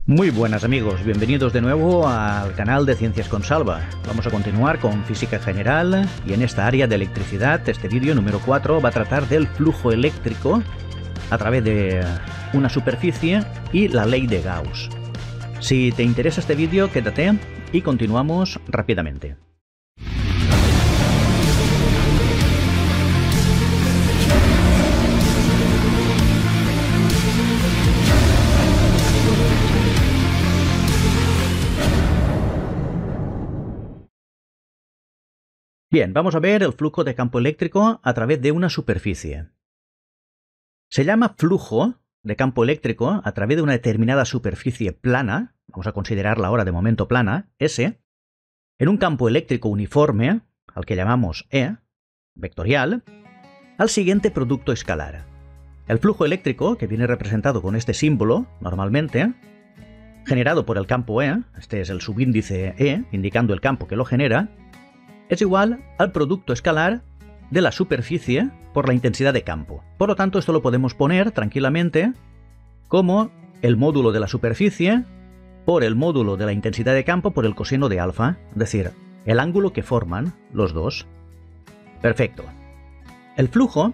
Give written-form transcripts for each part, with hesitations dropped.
Muy buenas amigos, bienvenidos de nuevo al canal de Ciencias con Salva. Vamos a continuar con física general y en esta área de electricidad, este vídeo número 4 va a tratar del flujo eléctrico a través de una superficie y la ley de Gauss. Si te interesa este vídeo, quédate y continuamos rápidamente. Bien, vamos a ver el flujo de campo eléctrico a través de una superficie. Se llama flujo de campo eléctrico a través de una determinada superficie plana, vamos a considerarla ahora de momento plana, S, en un campo eléctrico uniforme, al que llamamos E, vectorial, al siguiente producto escalar. El flujo eléctrico, que viene representado con este símbolo, normalmente, generado por el campo E, este es el subíndice E, indicando el campo que lo genera, es igual al producto escalar de la superficie por la intensidad de campo. Por lo tanto, esto lo podemos poner tranquilamente como el módulo de la superficie por el módulo de la intensidad de campo por el coseno de alfa, es decir, el ángulo que forman los dos. Perfecto. El flujo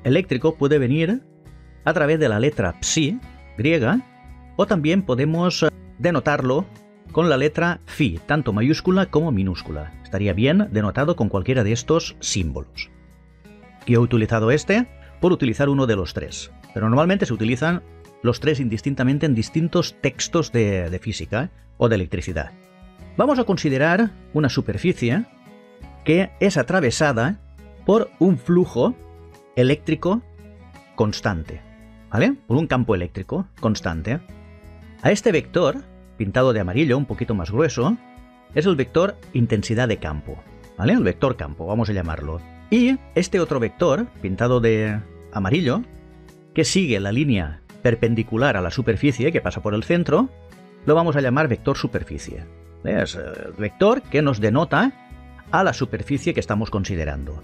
eléctrico puede venir a través de la letra psi griega o también podemos denotarlo con la letra phi, tanto mayúscula como minúscula. Estaría bien denotado con cualquiera de estos símbolos. Yo he utilizado este por utilizar uno de los tres, pero normalmente se utilizan los tres indistintamente en distintos textos de física o de electricidad. Vamos a considerar una superficie que es atravesada por un flujo eléctrico constante, ¿vale? Por un campo eléctrico constante. A este vector, pintado de amarillo, un poquito más grueso, es el vector intensidad de campo, ¿vale? El vector campo, vamos a llamarlo. Y este otro vector, pintado de amarillo, que sigue la línea perpendicular a la superficie, que pasa por el centro, lo vamos a llamar vector superficie. Es el vector que nos denota a la superficie que estamos considerando.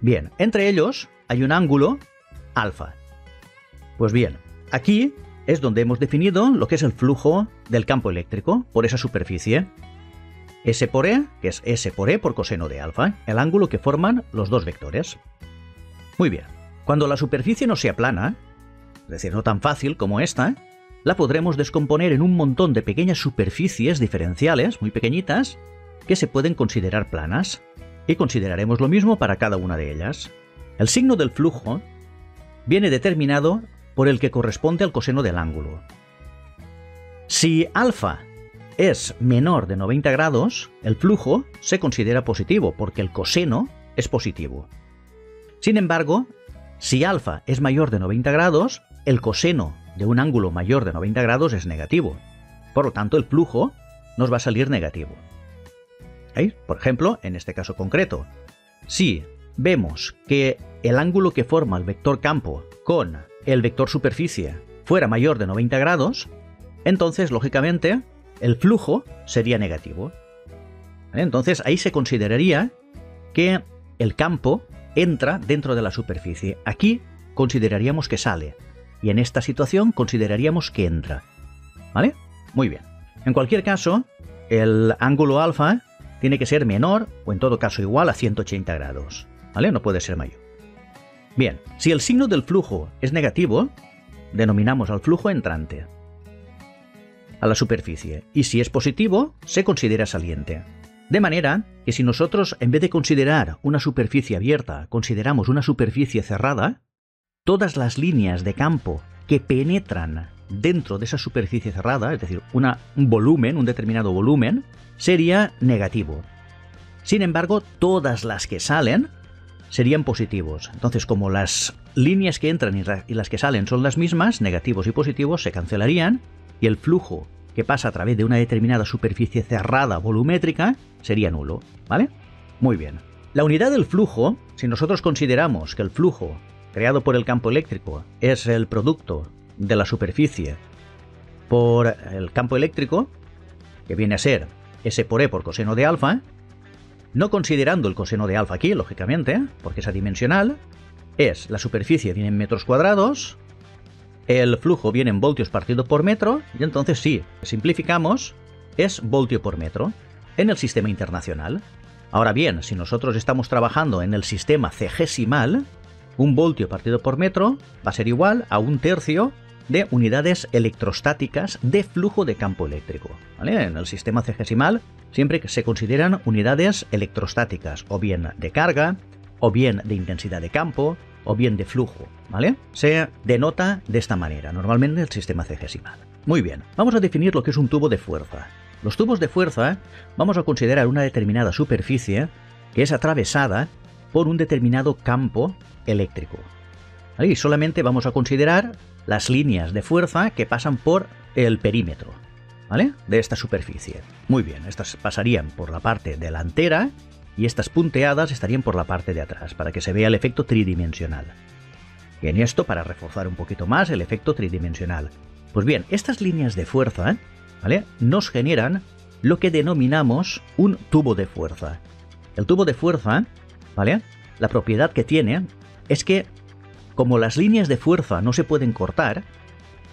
Bien, entre ellos hay un ángulo alfa. Pues bien, aquí es donde hemos definido lo que es el flujo del campo eléctrico por esa superficie. S por E, que es S por E por coseno de alfa, el ángulo que forman los dos vectores. Muy bien, cuando la superficie no sea plana, es decir, no tan fácil como esta, la podremos descomponer en un montón de pequeñas superficies diferenciales, muy pequeñitas, que se pueden considerar planas, y consideraremos lo mismo para cada una de ellas. El signo del flujo viene determinado por el que corresponde al coseno del ángulo. Si alfa es menor de 90 grados, el flujo se considera positivo, porque el coseno es positivo. Sin embargo, si alfa es mayor de 90 grados, el coseno de un ángulo mayor de 90 grados es negativo. Por lo tanto, el flujo nos va a salir negativo. ¿Veis? Por ejemplo, en este caso concreto, si vemos que el ángulo que forma el vector campo con el vector superficie fuera mayor de 90 grados, entonces, lógicamente, el flujo sería negativo. Entonces, ahí se consideraría que el campo entra dentro de la superficie. Aquí consideraríamos que sale. Y en esta situación consideraríamos que entra. ¿Vale? Muy bien. En cualquier caso, el ángulo alfa tiene que ser menor o en todo caso igual a 180 grados. ¿Vale? No puede ser mayor. Bien, si el signo del flujo es negativo, denominamos al flujo entrante a la superficie, y si es positivo, se considera saliente. De manera que si nosotros, en vez de considerar una superficie abierta, consideramos una superficie cerrada, todas las líneas de campo que penetran dentro de esa superficie cerrada, es decir, un volumen, un determinado volumen, sería negativo. Sin embargo, todas las que salen serían positivos. Entonces, como las líneas que entran y las que salen son las mismas, negativos y positivos se cancelarían, y el flujo que pasa a través de una determinada superficie cerrada volumétrica sería nulo, ¿vale? Muy bien. La unidad del flujo, si nosotros consideramos que el flujo creado por el campo eléctrico es el producto de la superficie por el campo eléctrico, que viene a ser S por E por coseno de alfa, no considerando el coseno de alfa aquí, lógicamente, porque es adimensional, es la superficie viene en metros cuadrados, el flujo viene en voltios partido por metro, y entonces sí, simplificamos, es voltio por metro en el sistema internacional. Ahora bien, si nosotros estamos trabajando en el sistema cegesimal, un voltio partido por metro va a ser igual a 1/3 de unidades electrostáticas de flujo de campo eléctrico, ¿vale? En el sistema cegesimal siempre se consideran unidades electrostáticas, o bien de carga, o bien de intensidad de campo, o bien de flujo, ¿vale? Se denota de esta manera, normalmente el sistema cegesimal. Muy bien, vamos a definir lo que es un tubo de fuerza. Los tubos de fuerza vamos a considerar una determinada superficie que es atravesada por un determinado campo eléctrico. ¿Vale? Y solamente vamos a considerar las líneas de fuerza que pasan por el perímetro, ¿vale? De esta superficie. Muy bien, estas pasarían por la parte delantera y estas punteadas estarían por la parte de atrás, para que se vea el efecto tridimensional. Y en esto, para reforzar un poquito más el efecto tridimensional. Pues bien, estas líneas de fuerza, ¿vale?, nos generan lo que denominamos un tubo de fuerza. El tubo de fuerza, ¿vale?, la propiedad que tiene es que, como las líneas de fuerza no se pueden cortar,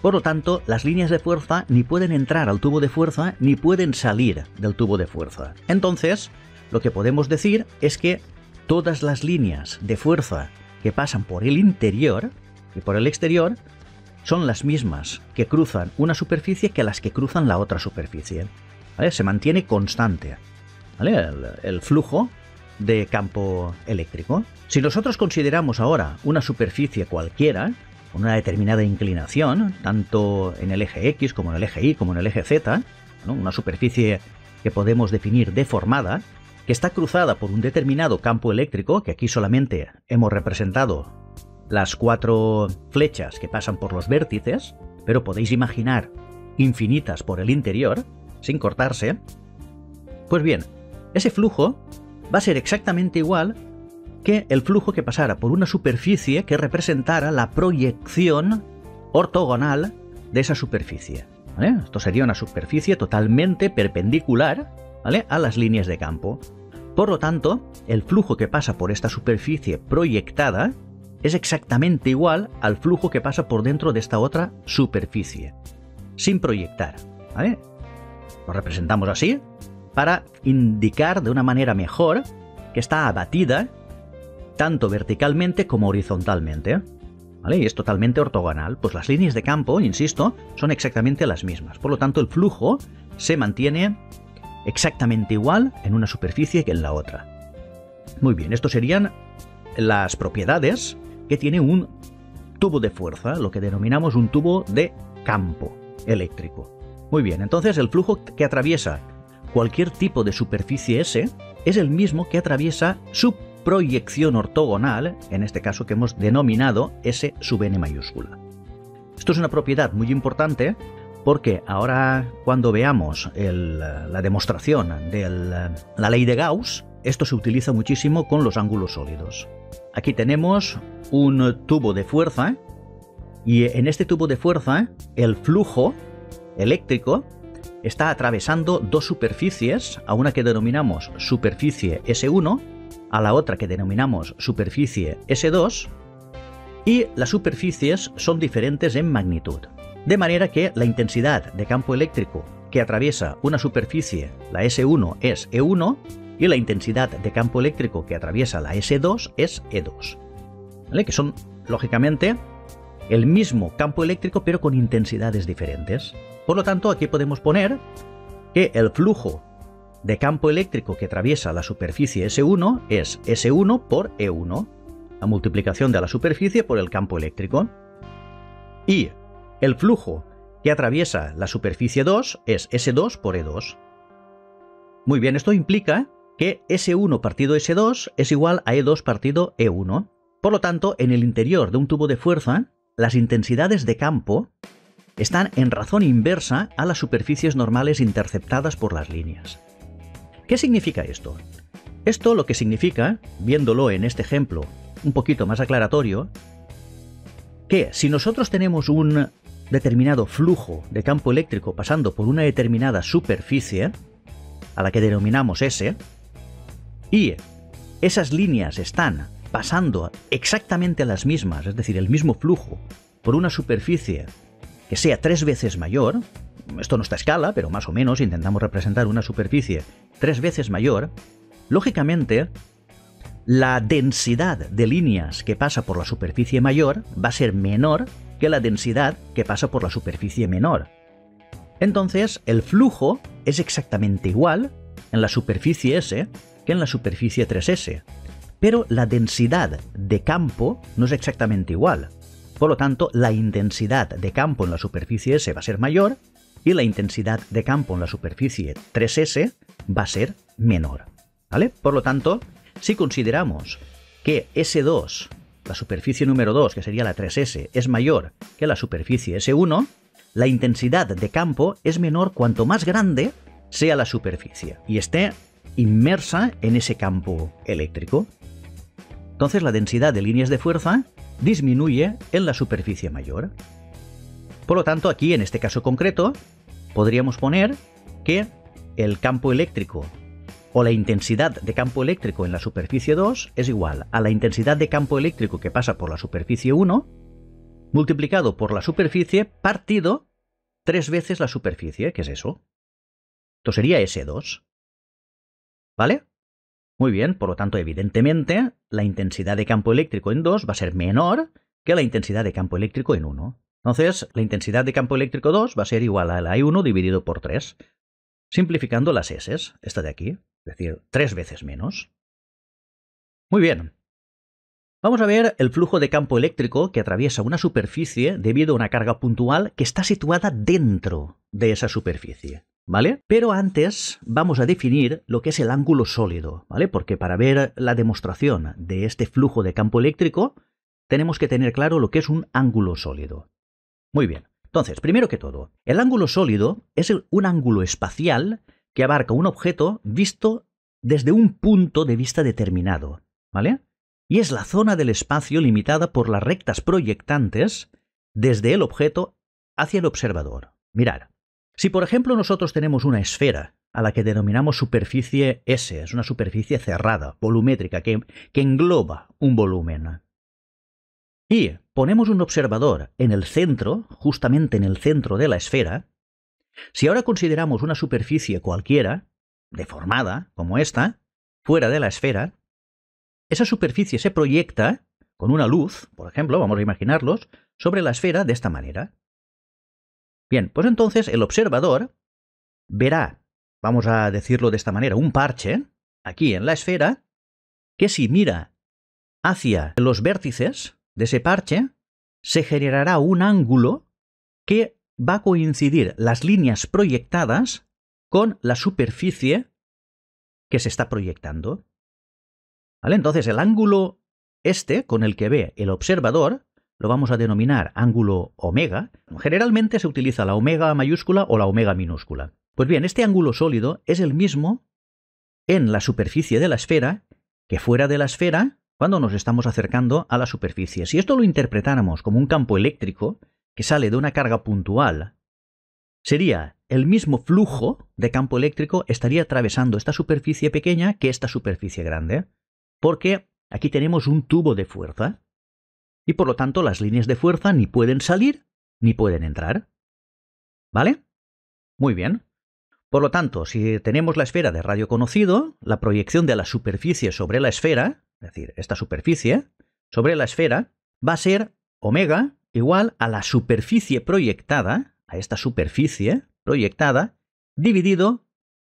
por lo tanto, las líneas de fuerza ni pueden entrar al tubo de fuerza ni pueden salir del tubo de fuerza. Entonces, lo que podemos decir es que todas las líneas de fuerza que pasan por el interior y por el exterior son las mismas que cruzan una superficie que las que cruzan la otra superficie, ¿vale? Se mantiene constante, ¿vale?, el flujo de campo eléctrico. Si nosotros consideramos ahora una superficie cualquiera, con una determinada inclinación, tanto en el eje X como en el eje Y como en el eje Z, ¿no?, una superficie que podemos definir deformada, que está cruzada por un determinado campo eléctrico, que aquí solamente hemos representado las 4 flechas que pasan por los vértices, pero podéis imaginar infinitas por el interior, sin cortarse. Pues bien, ese flujo va a ser exactamente igual que el flujo que pasara por una superficie que representara la proyección ortogonal de esa superficie, ¿vale? Esto sería una superficie totalmente perpendicular, ¿vale?, a las líneas de campo. Por lo tanto, el flujo que pasa por esta superficie proyectada es exactamente igual al flujo que pasa por dentro de esta otra superficie, sin proyectar, ¿vale? Lo representamos así para indicar de una manera mejor que está abatida tanto verticalmente como horizontalmente, ¿vale? Y es totalmente ortogonal. Pues las líneas de campo, insisto, son exactamente las mismas. Por lo tanto, el flujo se mantiene exactamente igual en una superficie que en la otra. Muy bien, estos serían las propiedades que tiene un tubo de fuerza, lo que denominamos un tubo de campo eléctrico. Muy bien, entonces el flujo que atraviesa cualquier tipo de superficie S es el mismo que atraviesa su proyección ortogonal, en este caso que hemos denominado S sub n mayúscula. Esto es una propiedad muy importante porque ahora cuando veamos la demostración de la ley de Gauss, esto se utiliza muchísimo con los ángulos sólidos. Aquí tenemos un tubo de fuerza y en este tubo de fuerza el flujo eléctrico está atravesando dos superficies, a una que denominamos superficie S1, a la otra que denominamos superficie S2, y las superficies son diferentes en magnitud. De manera que la intensidad de campo eléctrico que atraviesa una superficie, la S1, es E1, y la intensidad de campo eléctrico que atraviesa la S2 es E2. ¿Vale? Que son, lógicamente, el mismo campo eléctrico pero con intensidades diferentes. Por lo tanto, aquí podemos poner que el flujo de campo eléctrico que atraviesa la superficie S1 es S1 por E1, la multiplicación de la superficie por el campo eléctrico. Y el flujo que atraviesa la superficie 2 es S2 por E2. Muy bien, esto implica que S1 partido S2 es igual a E2 partido E1. Por lo tanto, en el interior de un tubo de fuerza, las intensidades de campo están en razón inversa a las superficies normales interceptadas por las líneas. ¿Qué significa esto? Esto lo que significa, viéndolo en este ejemplo un poquito más aclaratorio, que si nosotros tenemos un determinado flujo de campo eléctrico pasando por una determinada superficie, a la que denominamos S, y esas líneas están pasando exactamente las mismas, es decir, el mismo flujo por una superficie que sea 3 veces mayor, esto no está a escala, pero más o menos intentamos representar una superficie 3 veces mayor, lógicamente la densidad de líneas que pasa por la superficie mayor va a ser menor que la densidad que pasa por la superficie menor. Entonces, el flujo es exactamente igual en la superficie S que en la superficie 3S, pero la densidad de campo no es exactamente igual. Por lo tanto, la intensidad de campo en la superficie S va a ser mayor y la intensidad de campo en la superficie 3S va a ser menor, ¿vale? Por lo tanto, si consideramos que S2, la superficie número 2, que sería la 3S, es mayor que la superficie S1, la intensidad de campo es menor cuanto más grande sea la superficie y esté inmersa en ese campo eléctrico. Entonces la densidad de líneas de fuerza disminuye en la superficie mayor. Por lo tanto, aquí en este caso concreto, podríamos poner que el campo eléctrico o la intensidad de campo eléctrico en la superficie 2 es igual a la intensidad de campo eléctrico que pasa por la superficie 1 multiplicado por la superficie partido 3 veces la superficie, que es eso. Esto sería S2. ¿Vale? Muy bien, por lo tanto, evidentemente, la intensidad de campo eléctrico en 2 va a ser menor que la intensidad de campo eléctrico en 1. Entonces, la intensidad de campo eléctrico 2 va a ser igual a la I1 dividido por 3, simplificando las S, esta de aquí, es decir, 3 veces menos. Muy bien. Vamos a ver el flujo de campo eléctrico que atraviesa una superficie debido a una carga puntual que está situada dentro de esa superficie, ¿vale? Pero antes vamos a definir lo que es el ángulo sólido, ¿vale? Porque para ver la demostración de este flujo de campo eléctrico tenemos que tener claro lo que es un ángulo sólido. Muy bien. Entonces, primero que todo, el ángulo sólido es un ángulo espacial que abarca un objeto visto desde un punto de vista determinado, ¿vale? Y es la zona del espacio limitada por las rectas proyectantes desde el objeto hacia el observador. Mirad, si por ejemplo nosotros tenemos una esfera a la que denominamos superficie S, es una superficie cerrada, volumétrica, que engloba un volumen, y ponemos un observador en el centro, justamente en el centro de la esfera, si ahora consideramos una superficie cualquiera, deformada, como esta, fuera de la esfera, esa superficie se proyecta con una luz, por ejemplo, vamos a imaginarlos, sobre la esfera de esta manera. Bien, pues entonces el observador verá, vamos a decirlo de esta manera, un parche aquí en la esfera, que si mira hacia los vértices de ese parche, se generará un ángulo que va a coincidir las líneas proyectadas con la superficie que se está proyectando. ¿Vale? Entonces el ángulo este con el que ve el observador lo vamos a denominar ángulo omega. Generalmente se utiliza la omega mayúscula o la omega minúscula. Pues bien, este ángulo sólido es el mismo en la superficie de la esfera que fuera de la esfera cuando nos estamos acercando a la superficie. Si esto lo interpretáramos como un campo eléctrico que sale de una carga puntual, sería el mismo flujo de campo eléctrico estaría atravesando esta superficie pequeña que esta superficie grande. Porque aquí tenemos un tubo de fuerza y por lo tanto las líneas de fuerza ni pueden salir ni pueden entrar. ¿Vale? Muy bien. Por lo tanto, si tenemos la esfera de radio conocido, la proyección de la superficie sobre la esfera, es decir, esta superficie sobre la esfera, va a ser omega igual a la superficie proyectada, a esta superficie proyectada, dividido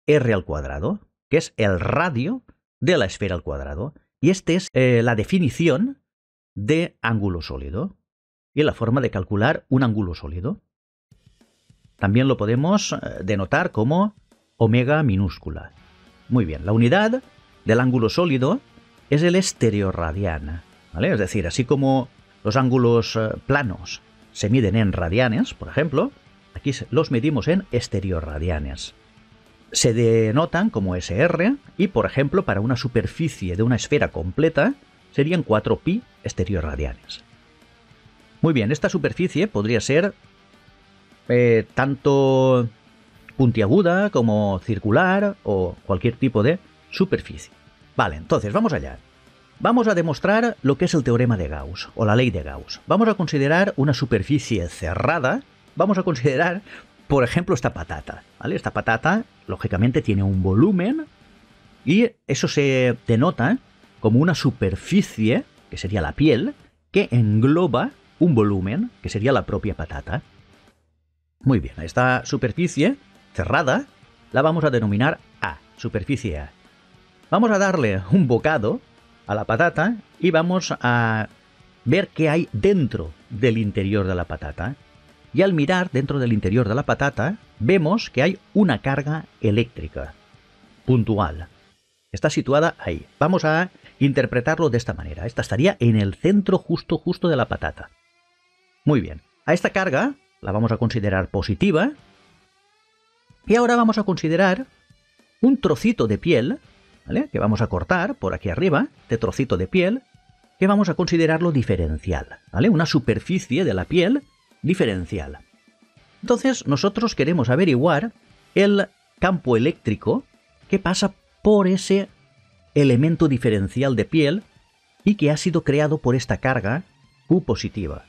r al cuadrado, que es el radio de la esfera al cuadrado. Y esta es la definición de ángulo sólido y la forma de calcular un ángulo sólido. También lo podemos denotar como omega minúscula. Muy bien, la unidad del ángulo sólido es el estereoradian, ¿vale? Es decir, así como los ángulos planos se miden en radianes, por ejemplo, aquí los medimos en estereoradianes. Se denotan como SR y, por ejemplo, para una superficie de una esfera completa serían 4pi estereoradianes. Muy bien, esta superficie podría ser tanto puntiaguda como circular o cualquier tipo de superficie. Vale, entonces vamos allá. Vamos a demostrar lo que es el teorema de Gauss o la ley de Gauss. Vamos a considerar una superficie cerrada. Vamos a considerar, por ejemplo, esta patata, ¿vale? Esta patata, lógicamente, tiene un volumen y eso se denota como una superficie, que sería la piel, que engloba un volumen, que sería la propia patata. Muy bien, esta superficie cerrada la vamos a denominar A, superficie A. Vamos a darle un bocado a la patata y vamos a ver qué hay dentro del interior de la patata. Y al mirar dentro del interior de la patata, vemos que hay una carga eléctrica puntual. Está situada ahí. Vamos a interpretarlo de esta manera. Esta estaría en el centro justo de la patata. Muy bien. A esta carga la vamos a considerar positiva. Y ahora vamos a considerar un trocito de piel, ¿vale? Que vamos a cortar por aquí arriba, este trocito de piel, que vamos a considerarlo diferencial, ¿vale? Una superficie de la piel diferencial. Entonces nosotros queremos averiguar el campo eléctrico que pasa por ese elemento diferencial de piel y que ha sido creado por esta carga Q positiva.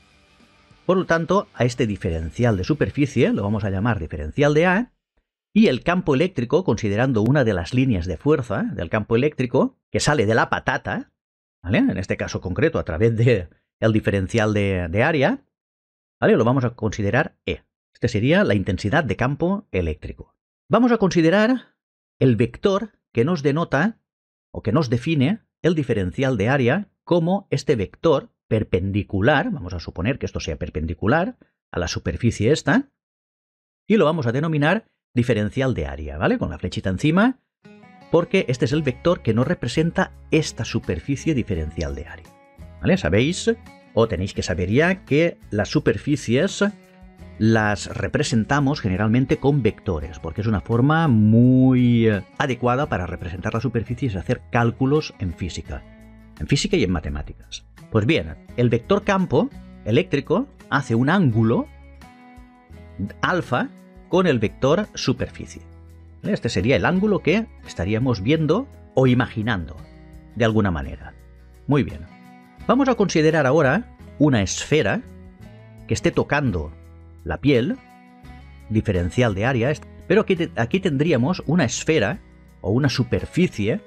Por lo tanto, a este diferencial de superficie lo vamos a llamar diferencial de A, y el campo eléctrico, considerando una de las líneas de fuerza del campo eléctrico que sale de la patata, ¿vale? En este caso concreto a través del diferencial de área, ¿vale? Lo vamos a considerar E. Este sería la intensidad de campo eléctrico. Vamos a considerar el vector que nos denota o que nos define el diferencial de área como este vector perpendicular, vamos a suponer que esto sea perpendicular a la superficie esta, y lo vamos a denominar diferencial de área, ¿vale? Con la flechita encima, porque este es el vector que nos representa esta superficie diferencial de área, ¿vale? Sabéis, o tenéis que saber ya, que las superficies las representamos generalmente con vectores, porque es una forma muy adecuada para representar las superficies y hacer cálculos en física y en matemáticas. Pues bien, el vector campo eléctrico hace un ángulo alfa con el vector superficie. Este sería el ángulo que estaríamos viendo o imaginando, de alguna manera. Muy bien. Vamos a considerar ahora una esfera que esté tocando la piel, diferencial de área, pero aquí tendríamos una esfera o una superficie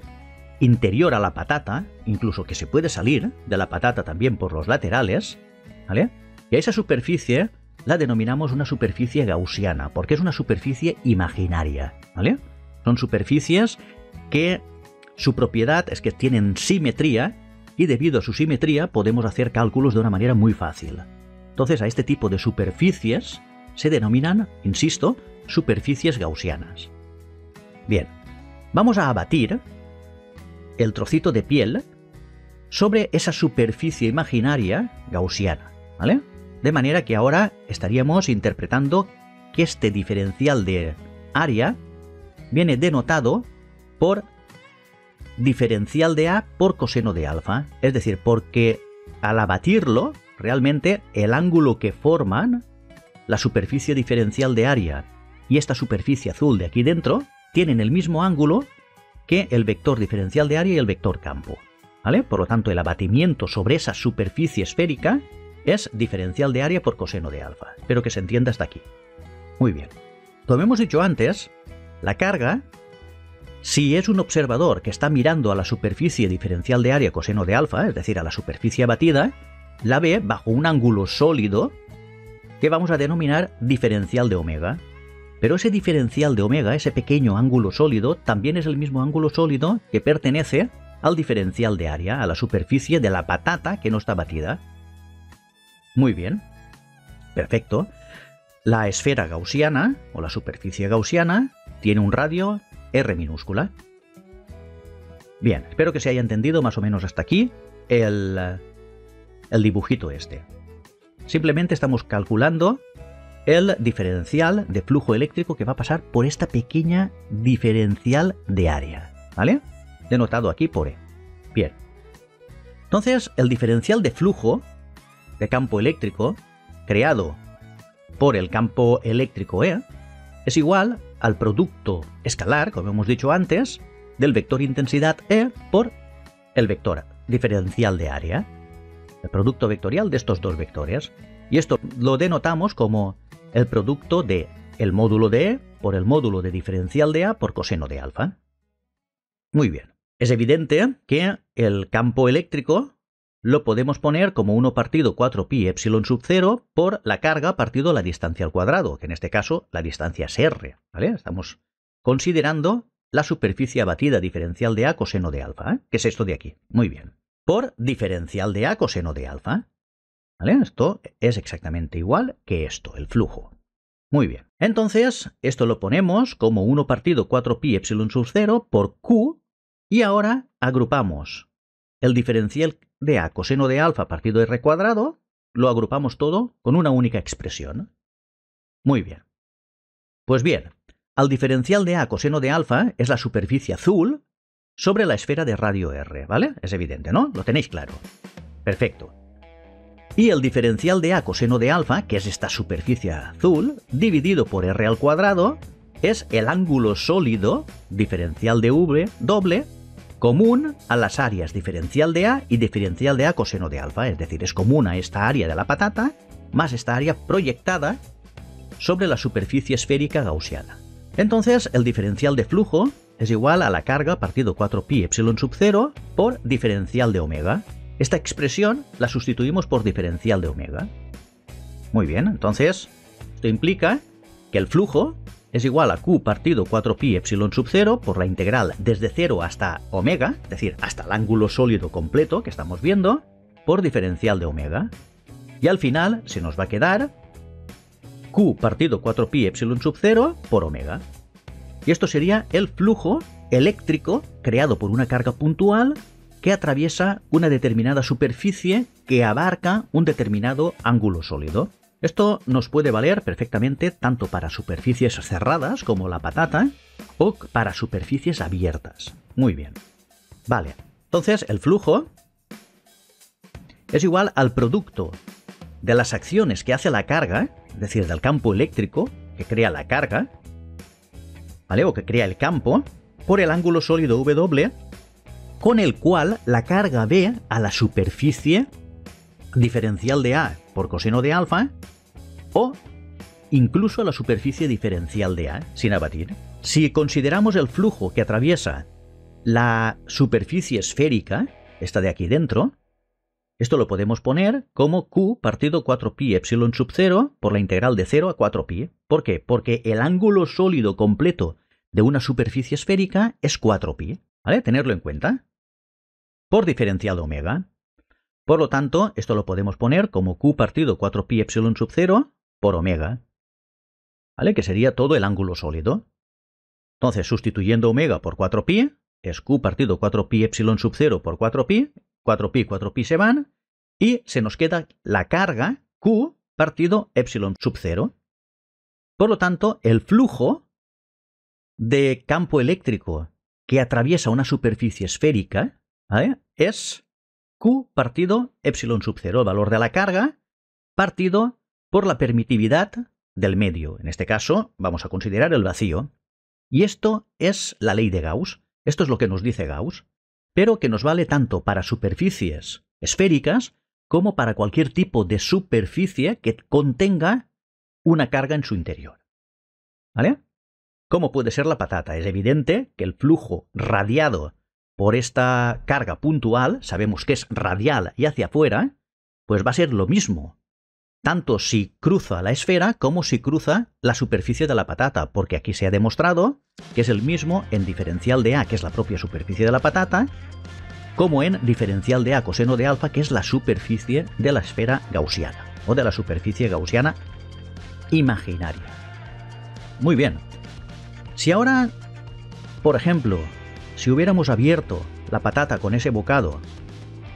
interior a la patata, incluso que se puede salir de la patata también por los laterales, ¿vale? Y a esa superficie la denominamos una superficie gaussiana, porque es una superficie imaginaria, ¿vale? Son superficies que su propiedad es que tienen simetría y debido a su simetría podemos hacer cálculos de una manera muy fácil. Entonces a este tipo de superficies se denominan, insisto, superficies gaussianas. Bien, vamos a abatir el trocito de piel sobre esa superficie imaginaria gaussiana, ¿vale? De manera que ahora estaríamos interpretando que este diferencial de área viene denotado por diferencial de A por coseno de alfa. Es decir, porque al abatirlo, realmente el ángulo que forman la superficie diferencial de área y esta superficie azul de aquí dentro tienen el mismo ángulo que el vector diferencial de área y el vector campo, ¿vale? Por lo tanto, el abatimiento sobre esa superficie esférica es diferencial de área por coseno de alfa. Espero que se entienda hasta aquí. Muy bien. Como hemos dicho antes, la carga, si es un observador que está mirando a la superficie diferencial de área coseno de alfa, es decir, a la superficie abatida, la ve bajo un ángulo sólido que vamos a denominar diferencial de omega. Pero ese diferencial de omega, ese pequeño ángulo sólido, también es el mismo ángulo sólido que pertenece al diferencial de área, a la superficie de la patata que no está batida. Muy bien. Perfecto. La esfera gaussiana, o la superficie gaussiana, tiene un radio R minúscula. Bien, espero que se haya entendido más o menos hasta aquí el dibujito este. Simplemente estamos calculando el diferencial de flujo eléctrico que va a pasar por esta pequeña diferencial de área, ¿vale? Denotado aquí por E. Bien. Entonces, el diferencial de flujo de campo eléctrico creado por el campo eléctrico E es igual al producto escalar, como hemos dicho antes, del vector intensidad E por el vector diferencial de área, el producto vectorial de estos dos vectores. Y esto lo denotamos como el producto de el módulo de E por el módulo de diferencial de A por coseno de alfa. Muy bien. Es evidente que el campo eléctrico lo podemos poner como 1 partido 4pi epsilon sub 0 por la carga partido la distancia al cuadrado, que en este caso la distancia es r, ¿vale? Estamos considerando la superficie abatida diferencial de A coseno de alfa, ¿eh? ¿Qué es esto de aquí? Muy bien. Por diferencial de A coseno de alfa, ¿vale? Esto es exactamente igual que esto, el flujo. Muy bien. Entonces, esto lo ponemos como 1 partido 4pi epsilon sub 0 por Q, y ahora agrupamos el diferencial de A coseno de alfa partido r cuadrado, lo agrupamos todo con una única expresión. Muy bien. Pues bien, al diferencial de A coseno de alfa es la superficie azul sobre la esfera de radio r, ¿vale? Es evidente, ¿no? Lo tenéis claro. Perfecto. Y el diferencial de A coseno de alfa, que es esta superficie azul, dividido por r al cuadrado, es el ángulo sólido, diferencial de v doble, común a las áreas diferencial de A y diferencial de A coseno de alfa, es decir, es común a esta área de la patata más esta área proyectada sobre la superficie esférica gaussiana. Entonces, el diferencial de flujo es igual a la carga partido 4pi epsilon sub 0 por diferencial de omega. Esta expresión la sustituimos por diferencial de omega. Muy bien, entonces, esto implica que el flujo es igual a Q partido 4pi epsilon sub 0 por la integral desde 0 hasta omega, es decir, hasta el ángulo sólido completo que estamos viendo, por diferencial de omega. Y al final se nos va a quedar Q partido 4pi epsilon sub 0 por omega. Y esto sería el flujo eléctrico creado por una carga puntual que atraviesa una determinada superficie que abarca un determinado ángulo sólido. Esto nos puede valer perfectamente tanto para superficies cerradas como la patata o para superficies abiertas. Muy bien. Vale, entonces el flujo es igual al producto de las acciones que hace la carga, es decir, del campo eléctrico que crea la carga, ¿vale? O que crea el campo, por el ángulo sólido W, con el cual la carga ve a la superficie diferencial de A por coseno de alfa, o incluso a la superficie diferencial de A, sin abatir. Si consideramos el flujo que atraviesa la superficie esférica, esta de aquí dentro, esto lo podemos poner como Q partido 4pi epsilon sub 0 por la integral de 0 a 4pi. ¿Por qué? Porque el ángulo sólido completo de una superficie esférica es 4pi, ¿vale? Tenerlo en cuenta. Por diferencial de omega. Por lo tanto, esto lo podemos poner como Q partido 4pi epsilon sub 0 por omega, ¿vale? Que sería todo el ángulo sólido. Entonces, sustituyendo omega por 4pi, es Q partido 4pi epsilon sub 0 por 4pi, 4pi se van, y se nos queda la carga Q partido epsilon sub 0. Por lo tanto, el flujo de campo eléctrico que atraviesa una superficie esférica, ¿vale? Es Q partido epsilon sub 0, el valor de la carga, partido por la permitividad del medio. En este caso, vamos a considerar el vacío. Y esto es la ley de Gauss. Esto es lo que nos dice Gauss, pero que nos vale tanto para superficies esféricas como para cualquier tipo de superficie que contenga una carga en su interior. ¿Vale? ¿Cómo puede ser la patata? Es evidente que el flujo radiado por esta carga puntual, sabemos que es radial y hacia afuera, pues va a ser lo mismo, tanto si cruza la esfera como si cruza la superficie de la patata, porque aquí se ha demostrado que es el mismo en diferencial de A, que es la propia superficie de la patata, como en diferencial de A coseno de alfa, que es la superficie de la esfera gaussiana, o de la superficie gaussiana imaginaria. Muy bien. Si ahora, por ejemplo, si hubiéramos abierto la patata con ese bocado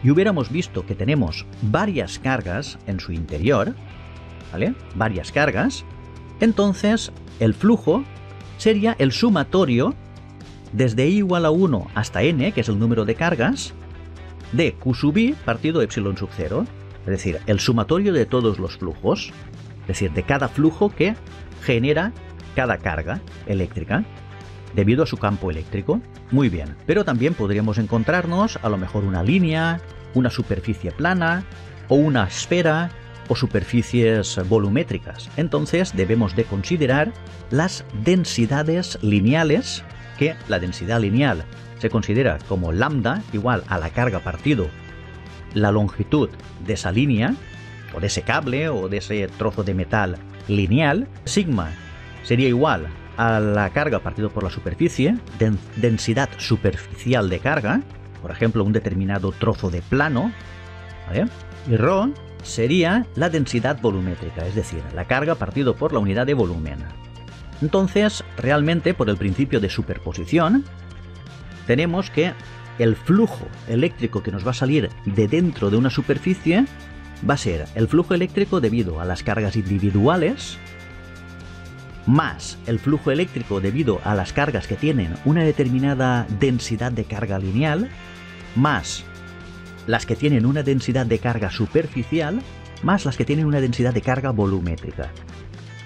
y hubiéramos visto que tenemos varias cargas en su interior, ¿vale? Varias cargas, entonces el flujo sería el sumatorio desde i igual a 1 hasta n, que es el número de cargas, de q sub i partido epsilon sub 0, es decir, el sumatorio de todos los flujos, es decir, de cada flujo que genera cada carga eléctrica. debido a su campo eléctrico. Muy bien, pero también podríamos encontrarnos a lo mejor una línea, una superficie plana o una esfera o superficies volumétricas. Entonces debemos de considerar las densidades lineales, que la densidad lineal se considera como lambda igual a la carga partido la longitud de esa línea, o de ese cable, o de ese trozo de metal lineal. Sigma sería igual a la carga partido por la superficie, densidad superficial de carga, por ejemplo, un determinado trozo de plano, ¿vale? Y ρ sería la densidad volumétrica, es decir, la carga partido por la unidad de volumen. Entonces, realmente, por el principio de superposición, tenemos que el flujo eléctrico que nos va a salir de dentro de una superficie va a ser el flujo eléctrico debido a las cargas individuales más el flujo eléctrico debido a las cargas que tienen una determinada densidad de carga lineal más las que tienen una densidad de carga superficial más las que tienen una densidad de carga volumétrica.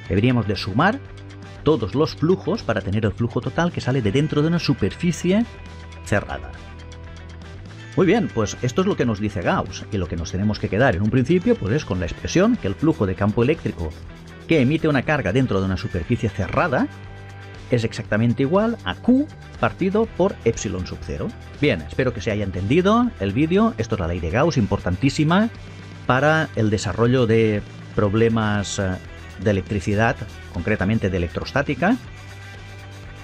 Deberíamos de sumar todos los flujos para tener el flujo total que sale de dentro de una superficie cerrada. Muy bien, pues esto es lo que nos dice Gauss, y lo que nos tenemos que quedar en un principio pues es con la expresión que el flujo de campo eléctrico que emite una carga dentro de una superficie cerrada es exactamente igual a Q partido por epsilon sub 0. Bien, espero que se haya entendido el vídeo. Esto es la ley de Gauss, importantísima para el desarrollo de problemas de electricidad, concretamente de electrostática.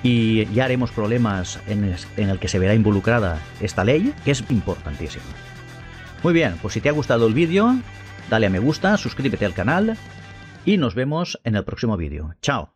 Y ya haremos problemas en el que se verá involucrada esta ley, que es importantísima. Muy bien, pues si te ha gustado el vídeo, dale a me gusta, suscríbete al canal y nos vemos en el próximo vídeo. ¡Chao!